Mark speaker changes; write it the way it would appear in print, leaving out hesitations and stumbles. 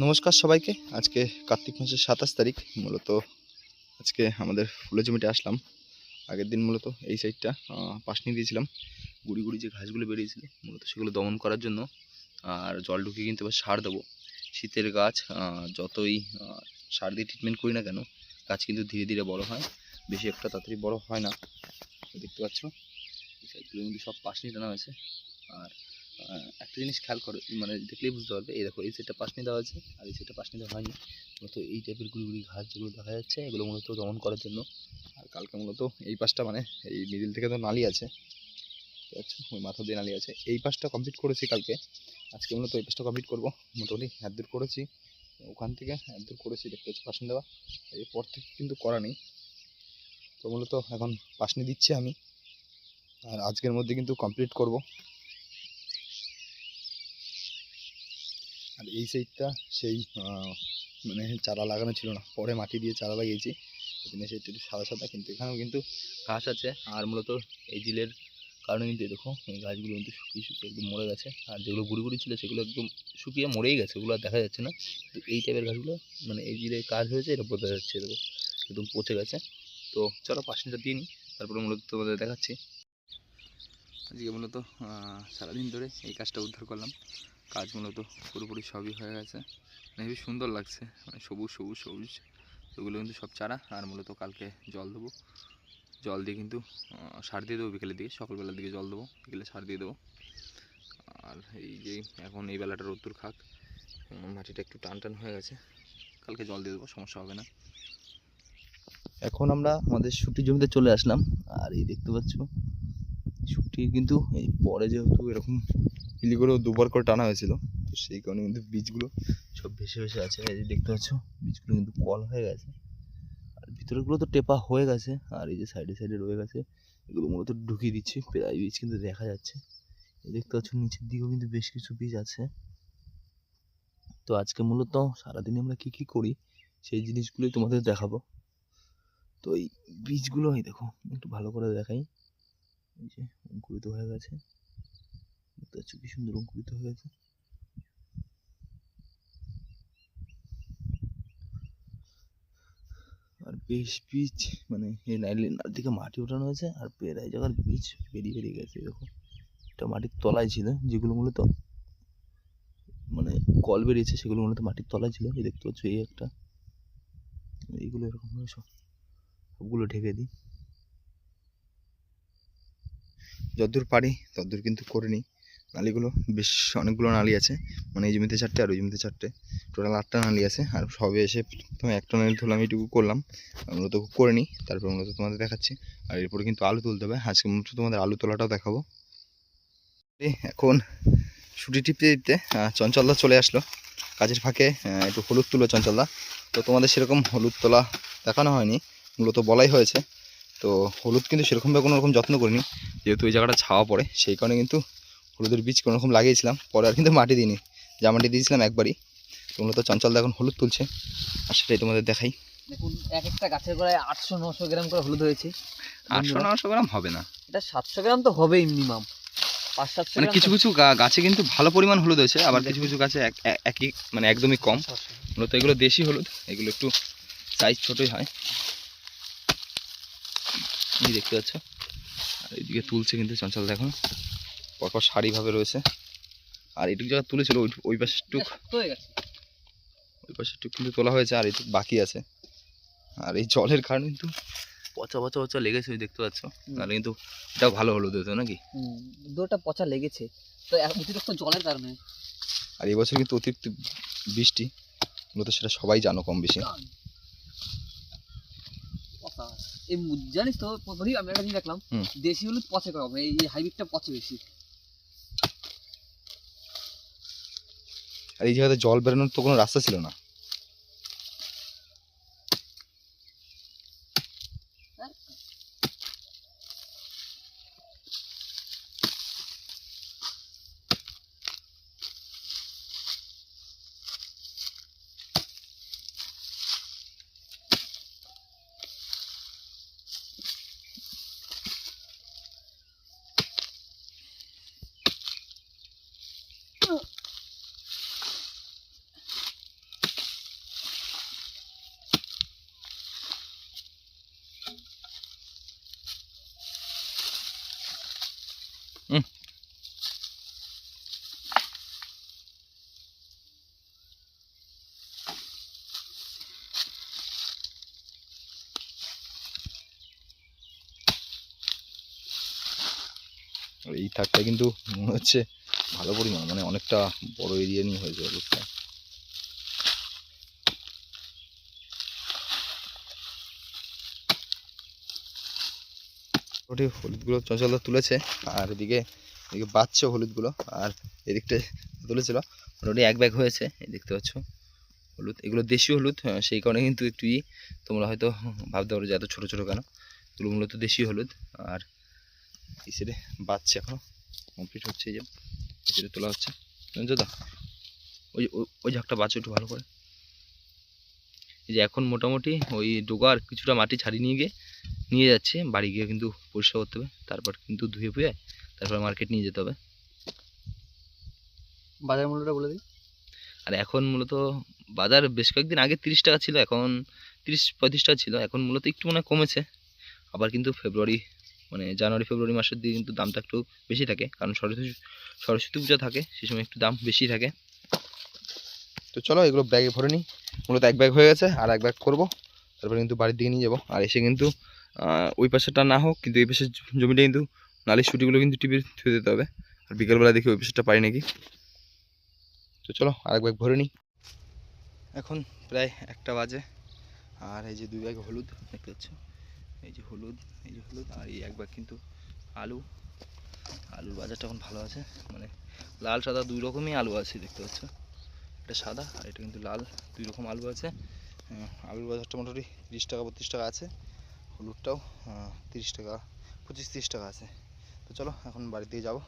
Speaker 1: নমস্কার সবাইকে। আজকে কার্তিক মাসের ২৭ তারিখ। মূলত আজকে আমাদের ফুলের জমিতে আসলাম। আগের দিন মূলত এই সাইডটা পাশনি দিয়েছিলাম। গুড়ি গুড়ি যে ঘাসগুলো বেরিয়েছিল মূলত সেগুলো দমন করার জন্য, আর জল ঢুকিয়ে কিন্তু এবার সার দেবো। শীতের গাছ যতই সার দিয়ে ট্রিটমেন্ট করি না কেন, গাছ কিন্তু ধীরে ধীরে বড় হয়, বেশি একটা তাড়াতাড়ি বড় হয় না। দেখতে পাচ্ছ এই সাইডগুলো কিন্তু সব পাশনি টানা হয়েছে। আর একটা জিনিস খেয়াল করে, মানে দেখলেই বুঝতে পারবে, এই দেখো এই সাইডটা পাশনি দেওয়া আছে আর এই সাইডটা পাশনি দেওয়া হয়নি। মূলত এই টাইপের গুড়ি গুড়ি ঘাস যেগুলো দেখা যাচ্ছে এগুলো মূলত দমন করার জন্য। আর কালকে মূলত এই পাশটা, মানে এই মিডিল থেকে তো নালি আছে, আচ্ছা ওই মাথা দিয়ে নালি আছে, এই পাশটা কমপ্লিট করেছি কালকে। আজকে মূলত এই পাশটা কমপ্লিট করবো। মোটামুটি দূর করেছি, ওখান থেকে দূর করেছি, দেখতে পাচ্ছি পাশনি দেওয়া। এরপর থেকে কিন্তু করা নেই। তো মূলত এখন পাশনি দিচ্ছি আমি, আর আজকের মধ্যে কিন্তু কমপ্লিট করব। আর এই সাইডটা সেই মানে চারা লাগানো ছিল না, পরে মাটি দিয়ে চারা লাগিয়েছি, এই জন্য সেটা একটু সাদা সাদা, কিন্তু এখানেও কিন্তু ঘাস আছে। আর মূলত এই জিলের কারণে কিন্তু দেখো এই গাছগুলো কিন্তু শুকিয়ে শুকিয়ে একদম মরে গেছে, আর যেগুলো গুড়ি গুড়ি ছিল সেগুলো একদম শুকিয়ে মরেই গেছে, ওগুলো আর দেখা যাচ্ছে না। তো এই টাইপের গাছগুলো মানে এই জিলের কাজ হয়েছে, এটা বোঝা যাচ্ছে, দেখো একদম পচে গেছে। তো চলো পাশটা দিয়ে নিই, তারপরে মূলত তোমাদের দেখাচ্ছি। আজকে মূলত সারাদিন ধরে এই কাজটা উদ্ধার করলাম। কাজ মূলত পুরোপুরি সবই হয়ে গেছে, মানে হেবি সুন্দর লাগছে, মানে সবুজ সবুজ সবুজ। এগুলো কিন্তু সব চারা। আর মূলত কালকে জল দেবো, জল দিয়ে কিন্তু সার দিয়ে দেবো বিকেলের দিকে, সকালবেলার দিকে জল দেবো, বিকেলে সার দিয়ে দেবো। আর এই যে এখন এই বেলাটা রোদ্দুর খাক, মাটিটা একটু টান টান হয়ে গেছে, কালকে জল দিয়ে দেবো, সমস্যা হবে না। এখন আমরা আমাদের শুটি জমিতে চলে আসলাম। আর এই দেখতে পাচ্ছ শুটি কিন্তু এই পরে যেহেতু এরকম হিলি করেও দুবার করে টানা হয়েছিল, তো সেই কারণে কিন্তু বীজগুলো সব ভেসে ভেসে আছে। এই যে দেখতে পাচ্ছ বীজগুলো কিন্তু কল হয়ে গেছে, আর ভিতরেগুলো তো টেপা হয়ে গেছে, আর এই যে সাইডে সাইডে রয়ে গেছে এগুলো মূলত ঢুকিয়ে দিচ্ছি। প্রায় বীজ কিন্তু দেখা যাচ্ছে, এই দেখতে পাচ্ছ নিচের দিকেও কিন্তু বেশ কিছু বীজ আছে। তো আজকে মূলত সারাদিনে আমরা কি কি করি সেই জিনিসগুলোই তোমাদের দেখাবো। তো এই বীজগুলো এই দেখো একটু ভালো করে দেখাই, এই যে অঙ্কুরিত হয়ে গেছে, দেখতে পাচ্ছ কি সুন্দর অঙ্কুরিত হয়ে গেছে। আর বেশ বীজ, মানে এই নাইলের দিকে মাটি ওঠানো হয়েছে, আর প্রায় জায়গার বীজ বেরিয়ে বেরিয়ে গেছে। দেখো এটা মাটির তলায় ছিল, যেগুলো মূলত মানে কল বেরিয়েছে সেগুলো মূলত মাটির তলায় ছিল। এই দেখতে পাচ্ছ এই একটা, এইগুলো এরকম ভাবে সবগুলো ঢেকে দিই, যতদূর পারি ততদূর কিন্তু করে নিই। নালিগুলো বেশ অনেকগুলো নালি আছে, মানে এই জমিতে 4টে আর ওই জমিতে 4টে, টোটাল 8টা নালি আছে। আর সবে এসে প্রথমে একটা নালি ধরলাম, এইটুকু করলাম, মূলত করে নিই, তারপর মূলত তোমাদের দেখাচ্ছি। আর এরপরে কিন্তু আলু তুলতে হবে, আজকে মূলত তোমাদের আলু তোলাটাও দেখাবো। এখন ছুটি টিপতে টিপতে চঞ্চলদা চলে আসলো কাজের ফাঁকে, একটু হলুদ তুলো চঞ্চলদা। তো তোমাদের সেরকম হলুদ তোলা দেখানো হয়নি, মূলত বলাই হয়েছে। তো হলুদ কিন্তু সেরকমভাবে কোনো রকম যত্ন করিনি, যেহেতু এই জায়গাটা ছাওয়া পড়ে, সেই কারণে কিন্তু হলুদের বীজ কোনো রকম লাগিয়েছিলাম, পরে আর কিন্তু মাটি দিইনি, যা মাটি দিয়েছিলাম একবারই। তো মূলত চঞ্চলদা এখন হলুদ তুলছে, আর সেটাই তোমাদের দেখাই।
Speaker 2: দেখুন এক একটা গাছের গোড়ায় 800-900 গ্রাম করে হলুদ হয়েছে।
Speaker 1: 800-900 গ্রাম হবে না,
Speaker 2: এটা 700 গ্রাম তো হবেই মিনিমাম, 500-700
Speaker 1: মানে
Speaker 2: গ্রাম।
Speaker 1: কিছু কিছু গাছে কিন্তু ভালো পরিমাণ হলুদ হয়েছে, আবার কিছু কিছু গাছে একই মানে একদমই কম। মূলত এগুলো দেশি হলুদ, এগুলো একটু সাইজ ছোটই হয়, এই দেখতে পাচ্ছ। আর এইদিকে তুলছে কিন্তু চঞ্চল, দেখুন পরপর সারিভাবে রয়েছে। আর এইটুকু জায়গা তুলেছিল, ওই পাশে একটু কিন্তু তোলা হয়েছে, আর এইটুকু বাকি আছে। আর এই জলের কারণে কিন্তু পচা পচা পচা লেগেছে, ওই দেখতে পাচ্ছ। নাহলে কিন্তু এটাও ভালো হলুদ হতো নাকি।
Speaker 2: দুটো পচা লেগেছে তো অতিরিক্ত জলের কারণে।
Speaker 1: আর এই বছর কিন্তু অতিরিক্ত বৃষ্টি, মূলত সেটা সবাই জানো কম বেশি।
Speaker 2: এই জানিস তো আমি একটা জিনিস দেখলাম, দেশি হলুদ পচে কম, এই হাইব্রিডটা পচে বেশি।
Speaker 1: আর এই জায়গাতে জল বেরোনোর তো কোনো রাস্তা ছিল না। আর এই থাকটা কিন্তু মনে হচ্ছে ভালো পরিমাণ, মানে অনেকটা বড় এরিয়া নিয়ে হয়েছে হলুদটা। ওটি হলুদগুলো চঞ্চলদা তুলেছে, আর এদিকে এদিকে বাচ্চা হলুদগুলো, আর এদিকটা তুলেছিল মোটামুটি এক ব্যাগ হয়েছে। এই দেখতে পাচ্ছ হলুদ, এগুলো দেশি হলুদ, সেই কারণে কিন্তু একটু তোমরা হয়তো ভাবতে পারো যে এত ছোটো ছোটো কেন, এগুলো মূলত দেশি হলুদ। আর এই সাইডে বাচ্চা এখনো কমপ্লিট হচ্ছে, এই যে এই সাইডে তোলা হচ্ছে দাদা, ওই ওই ঝাঁকটা বাচ্চা একটু ভালো করে। এই যে এখন মোটামুটি ওই ডোগার কিছুটা মাটি ছাড়িয়ে নিয়ে যাচ্ছে, বাড়ি গিয়ে কিন্তু পরিষ্কার করতে হবে, তারপর কিন্তু ধুয়ে ফুয়ে তারপর মার্কেট নিয়ে যেতে হবে।
Speaker 2: বাজার মূল্যটা বলে দিই।
Speaker 1: আর এখন মূলত বাজার বেশ কয়েকদিন আগে 30 টাকা ছিল, এখন 30-35 টাকা ছিল, এখন মূলত একটু মনে হয় কমেছে। আবার কিন্তু জানুয়ারি ফেব্রুয়ারি মাসের দিকে কিন্তু দামটা একটু বেশি থাকে, কারণ সরস্বতী পূজা থাকে, সেই সময় একটু দাম বেশি থাকে। তো চলো এগুলো ব্যাগে ভরে নিই, মূলত এক ব্যাগ হয়ে গেছে, আর এক ব্যাগ করবো, তারপরে কিন্তু বাড়ির দিকে নিয়ে যাবো। আর এসে কিন্তু ওই পাশেটা না হোক, কিন্তু এই পাশের জমিটা কিন্তু নালিশ ছুটিগুলো কিন্তু টিপে ধুয়ে দিতে হবে, আর বিকালবেলা দেখি ওই পাশেটা পারি নাকি। তো চলো আরেক ব্যাগ ভরে নিই। এখন প্রায় 1টা বাজে, আর এই যে 2 ব্যাগ হলুদ দেখতে পাচ্ছ, এই যে হলুদ, আর এই এক ব্যাগ কিন্তু আলুর বাজারটা এখন ভালো আছে, মানে লাল সাদা 2 রকমই আলু আছে দেখতে পাচ্ছ, এটা সাদা আর এটা কিন্তু লাল, 2 রকম আলু আছে। আলুর বাজারটা মোটামুটি 30 টাকা 32 টাকা আছে, হলুদটাও 30 টাকা 25-30 টাকা আছে। তো চলো এখন বাড়ির দিকে যাবো।